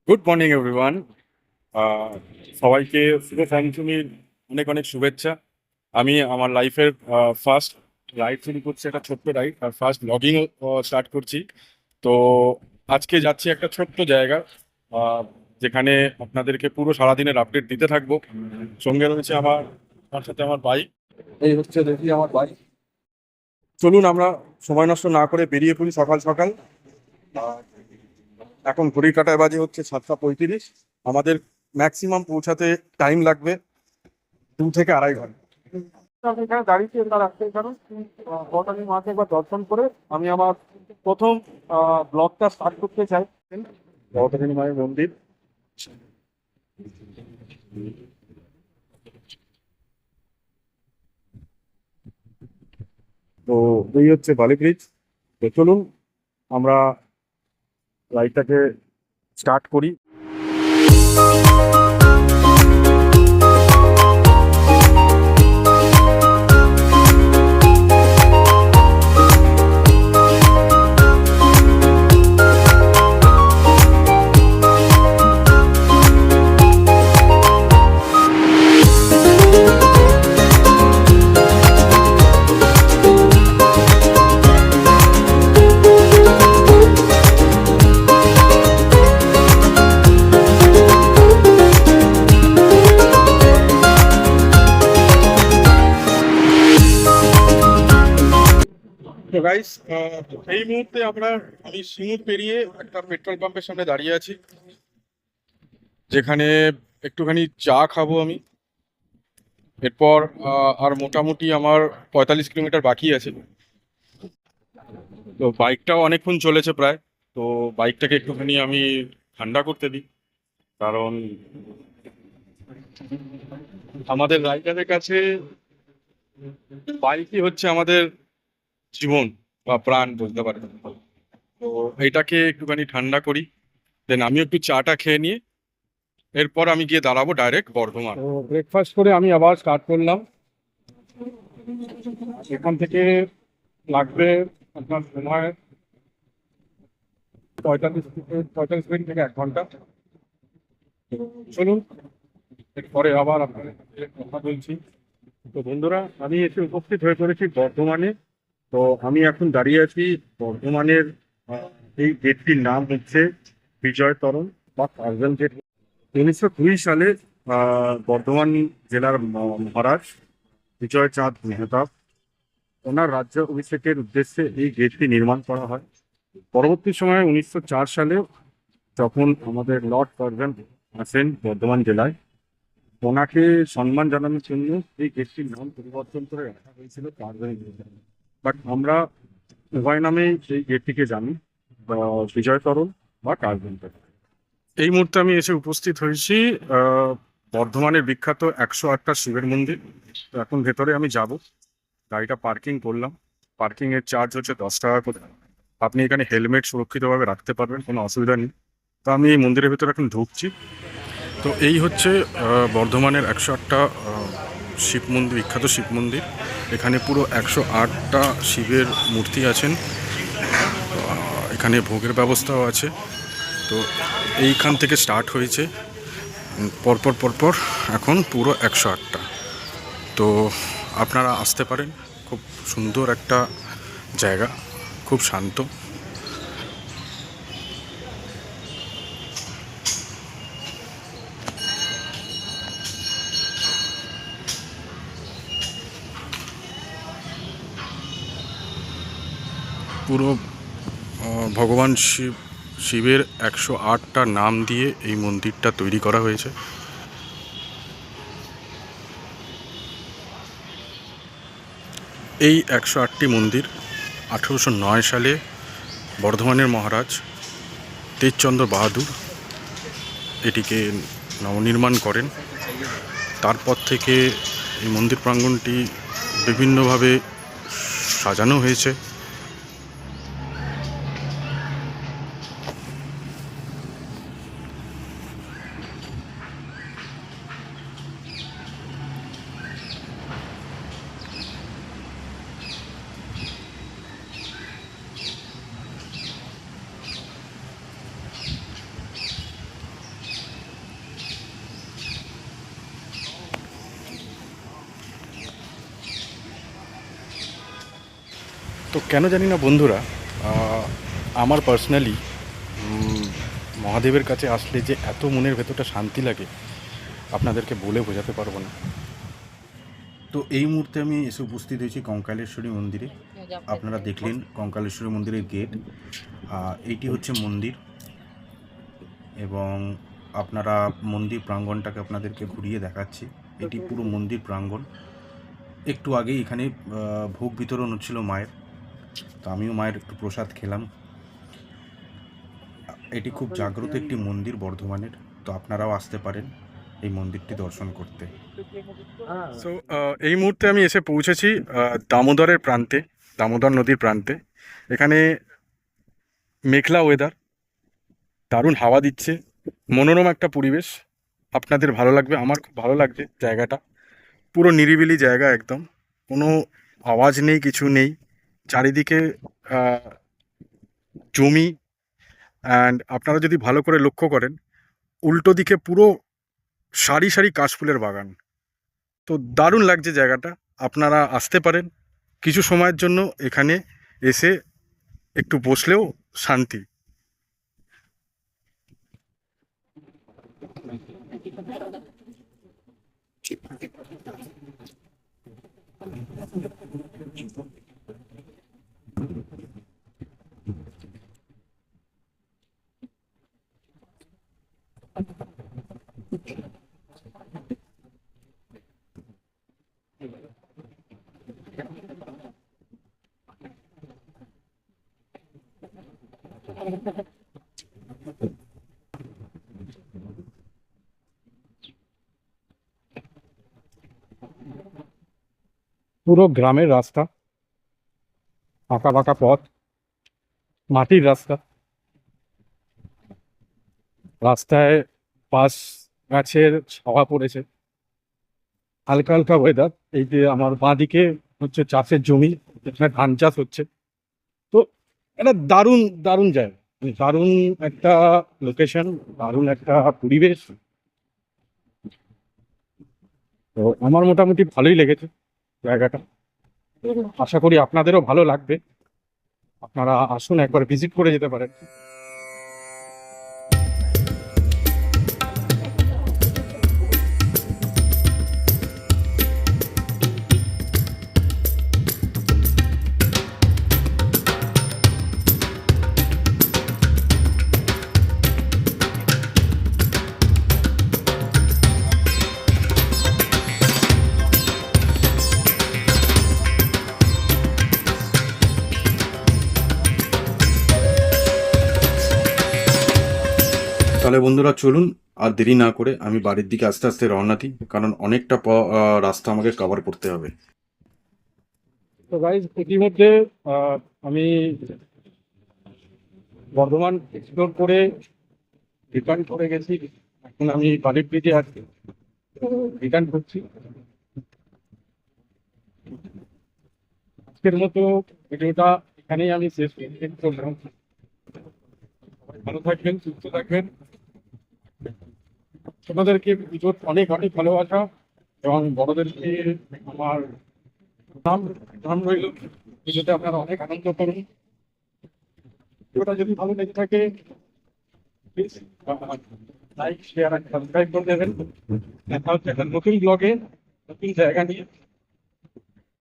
Good morning everyone. সবাইকে শুভ পঞ্চমীর অনেক অনেক শুভেচ্ছা। আমি আমার লাইফের ফার্স্ট রাইড শুরু করছি, একটা ছোট্ট রাইড, আর ফার্স্ট ব্লগিংও স্টার্ট করছি। তো আজকে যাচ্ছি একটা ছোট্ট জায়গা, আহ, যেখানে আপনাদেরকে পুরো সারাদিনের আপডেট দিতে থাকবো। সঙ্গে রয়েছে আমার সাথে আমার বাইক। এই হচ্ছে দেখি আমার বাইক। চলুন আমরা সময় নষ্ট না করে বেরিয়ে পড়ি সকাল সকাল। আহ, এখন ঘড়ির কাঁটায় বাজে হচ্ছে 7টা 35। আমাদের ম্যাক্সিমাম পৌঁছাতে টাইম লাগবে 2 থেকে 2.5 ঘন্টা। আমি এখানে দাঁড়িয়েছি, এটা রাখতে কারণ বটানি মাকে একবার দর্শন করে আমি আমার প্রথম ব্লগটা স্টার্ট করতে চাই। বটানি মায়ের মন্দির। তো এই হচ্ছে বালি ব্রিজ। তো চলুন আমরা রাইডটাকে স্টার্ট করি। তো গাইস, এই মুহূর্তে আমি সিঙ্গুর পেরিয়ে একটা পেট্রোল পাম্পের সামনে দাঁড়িয়ে আছি, যেখানে একটুখানি চা খাবো আমি। এরপর আর মোটামুটি আমার 45 কিলোমিটার বাকি আছে। তো বাইকটাও অনেকক্ষণ চলেছে প্রায়। তো বাইকটাকে একটুখানি আমি ঠান্ডা করতে দিই, কারণ আমাদের রাইডারের কাছে বাইকই হচ্ছে আমাদের জীবন বা প্রাণ বলতে পারেন। তো এইটাকে একটুখানি ঠান্ডা করি, দেন আমি একটু চাটা খেয়ে নিয়ে এরপর আমি গিয়ে দাঁড়াবো ডাইরেক্ট বর্ধমান। তো ব্রেকফাস্ট করে আমি আবার স্টার্ট করলাম। এখান থেকে লাগবে আপনার সময় 45 থেকে 1 ঘন্টা। চলুন এরপরে আবার আপনাদের সাথে কথা বলছি। তো বন্ধুরা, আমি এসে উপস্থিত হয়ে পড়েছি বর্ধমানে। তো আমি এখন দাঁড়িয়ে আছি বর্ধমানের, এই গেটটির নাম হচ্ছে বিজয় তরণ বা কার্জন গেট। 1920 সালে বর্ধমান জেলার মহারাজ বিজয় চাঁদ মেহতাব ওনার রাজ্য অভিষেকের উদ্দেশ্যে এই গেটটি নির্মাণ করা হয়। পরবর্তী সময়ে 1904 সালে যখন আমাদের লর্ড কার্জন আসেন বর্ধমান জেলায়, ওনাকে সম্মান জানানোর জন্য এই গেটটির নাম পরিবর্তন করে রাখা হয়েছিল কার্জন গেট। বাট আমরা উভয় নামেই এই গেটটিকে জানি, বিজয় তরণ বা কার্জন গেট। এই মুহূর্তে আমি এসে উপস্থিত হয়েছি বর্ধমানের বিখ্যাত 108টা শিবের মন্দির। তো এখন ভেতরে আমি যাব। গাড়িটা পার্কিং করলাম। পার্কিং এর চার্জ হচ্ছে 10 টাকা করে। আপনি এখানে হেলমেট সুরক্ষিতভাবে রাখতে পারবেন, কোনো অসুবিধা নেই। তো আমি এই মন্দিরের ভেতরে এখন ঢুকছি। তো এই হচ্ছে বর্ধমানের 108টা শিব মন্দির, বিখ্যাত শিব মন্দির। এখানে পুরো 108টা শিবের মূর্তি আছেন। এখানে ভোগের ব্যবস্থাও আছে। তো এইখান থেকে স্টার্ট হয়েছে, পরপর পরপর এখন পুরো 108টা। তো আপনারা আসতে পারেন, খুব সুন্দর একটা জায়গা, খুব শান্ত। পুরো ভগবান শিবের 108টা নাম দিয়ে এই মন্দিরটা তৈরি করা হয়েছে। এই 108টি মন্দির 1809 সালে বর্ধমানের মহারাজ তেজচন্দ্র বাহাদুর এটিকে নবনির্মাণ করেন। তারপর থেকে এই মন্দির প্রাঙ্গণটি বিভিন্নভাবে সাজানো হয়েছে। তো কেন জানি না বন্ধুরা, আমার পার্সোনালি মহাদেবের কাছে আসলে যে এত মনের ভেতরটা শান্তি লাগে আপনাদেরকে বলে বোঝাতে পারবো না। তো এই মুহূর্তে আমি এসে উপস্থিত হয়েছি কঙ্কালেশ্বরী মন্দিরে। আপনারা দেখলেন কঙ্কালেশ্বরী মন্দিরের গেট, এইটি হচ্ছে মন্দির, এবং আপনারা মন্দির প্রাঙ্গণটাকে আপনাদেরকে ঘুরিয়ে দেখাচ্ছি। এটি পুরো মন্দির প্রাঙ্গণ। একটু আগেই এখানে ভোগ বিতরণ হচ্ছিল মায়ের, তো আমিও মায়ের একটু প্রসাদ খেলাম। এটি খুব জাগ্রত একটি মন্দির বর্ধমানের, তো আপনারাও আসতে পারেন এই মন্দিরটি দর্শন করতে। সো এই মুহূর্তে আমি এসে পৌঁছেছি দামোদরের প্রান্তে, দামোদর নদীর প্রান্তে। এখানে মেঘলা ওয়েদার, দারুণ হাওয়া দিচ্ছে, মনোরম একটা পরিবেশ। আপনাদের ভালো লাগবে, আমার খুব ভালো লাগছে জায়গাটা। পুরো নিরিবিলি জায়গা, একদম কোনো আওয়াজ নেই, কিছু নেই। চারিদিকে জমি, অ্যান্ড আপনারা যদি ভালো করে লক্ষ্য করেন, উল্টো দিকে পুরো সারি সারি কাশফুলের বাগান। তো দারুণ লাগছে জায়গাটা। আপনারা আসতে পারেন কিছু সময়ের জন্য, এখানে এসে একটু বসলেও শান্তি। পুরো গ্রামের রাস্তা, আঁকা বাঁকা পথ, মাটির রাস্তা। রাস্তায় পাশ গাছের ছাওয়া পড়েছে, হালকা হালকা ওয়েদার। এই যে আমার বাঁদিকে হচ্ছে চাষের জমি, যেখানে ধান চাষ হচ্ছে। তো এটা দারুণ দারুণ জায়গা, মানে দারুণ একটা লোকেশন, দারুণ একটা পরিবেশ। তো আমার মোটামুটি ভালোই লেগেছে জায়গাটা। আশা করি আপনাদেরও ভালো লাগবে। আপনারা আসুন, একবার ভিজিট করে যেতে পারেন। তাহলে বন্ধুরা চলুন, আর দেরি না করে আমি বাড়ির দিকে আস্তে আস্তে রওনা দিই, কারণ অনেকটা রাস্তা আমাকে কভার করতে হবে। তো গাইজ, ইতিমধ্যে আমি বর্ধমান এক্সপ্লোর করে রিটার্ন করে গেছি। এখন আমি বাড়ির দিকে আছি, রিটার্ন করছি। আজকের মতো ভিডিওটা এখানেই আমি শেষ করলাম। সবাই ভালো থাকবেন, সুস্থ থাকবেন। ছোটদেরকে পুজোর অনেক অনেক ভালোবাসা, এবং বড়দেরকে আমার নাম নাম রইল। পুজোতে আপনারা অনেক আনন্দ করুন। ভিডিওটা যদি ভালো লেগে থাকে, প্লিজ লাইক, শেয়ার আর সাবস্ক্রাইব করে দেবেন। দেখা হচ্ছে একটা নতুন ব্লগে, নতুন জায়গা নিয়ে।